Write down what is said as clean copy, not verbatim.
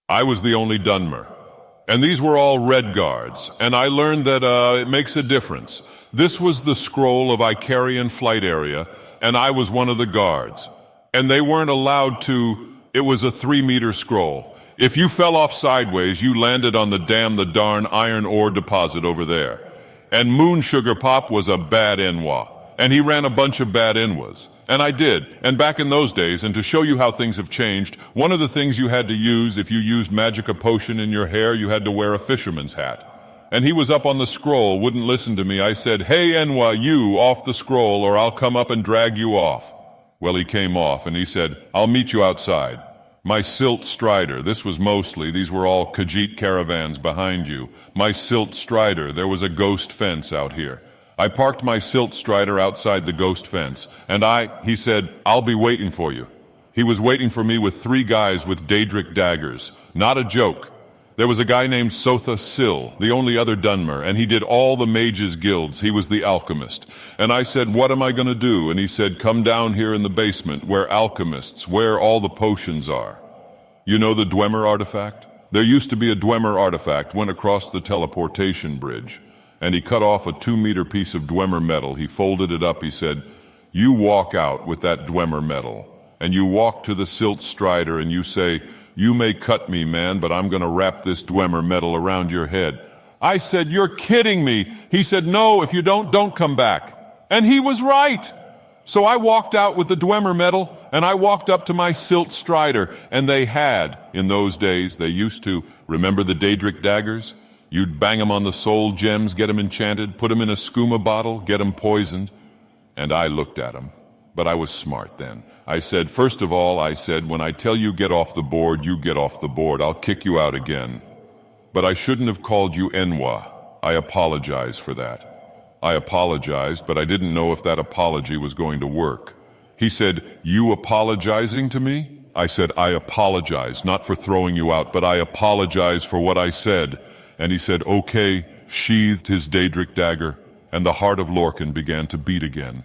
I was the only Dunmer. And these were all Redguards, and I learned that it makes a difference. This was the scroll of Icarian flight area, and I was one of the guards. And they weren't allowed to, it was a 3-meter scroll. If you fell off sideways, you landed on the darn iron ore deposit over there. And Moon Sugar Pop was a bad Enwa, and he ran a bunch of bad Enwas. And I did. And back in those days, and to show you how things have changed, one of the things you had to use if you used Magica Potion in your hair, you had to wear a fisherman's hat. And he was up on the scroll, wouldn't listen to me. I said, "Hey, Enwa, you, off the scroll, or I'll come up and drag you off." Well, he came off, and he said, "I'll meet you outside. My Silt Strider," these were all Khajiit caravans behind you. My Silt Strider, there was a ghost fence out here. I parked my Silt Strider outside the ghost fence, and he said, "I'll be waiting for you." He was waiting for me with 3 guys with Daedric daggers. Not a joke. There was a guy named Sotha Sil, the only other Dunmer, and he did all the mages' guilds. He was the alchemist. And I said, "What am I going to do?" And he said, "Come down here in the basement, where alchemists, where all the potions are." You know the Dwemer artifact? There used to be a Dwemer artifact, went across the teleportation bridge. And he cut off a 2-meter piece of Dwemer metal. He folded it up. He said, "You walk out with that Dwemer metal, and you walk to the Silt Strider, and you say, 'You may cut me, man, but I'm going to wrap this Dwemer metal around your head.'" I said, "You're kidding me." He said, "No, if you don't come back." And he was right. So I walked out with the Dwemer metal, and I walked up to my Silt Strider, and they had, in those days, they used to, remember the Daedric daggers? You'd bang 'em on the soul gems, get 'em enchanted, put 'em in a skooma bottle, get 'em poisoned. And I looked at 'em. But I was smart then. I said, "First of all," I said, "when I tell you get off the board, you get off the board. I'll kick you out again. But I shouldn't have called you Enwa. I apologize for that." I apologized, but I didn't know if that apology was going to work. He said, "You apologizing to me?" I said, "I apologize, not for throwing you out, but I apologize for what I said." And he said, "Okay," sheathed his Daedric dagger, and the heart of Lorcan began to beat again.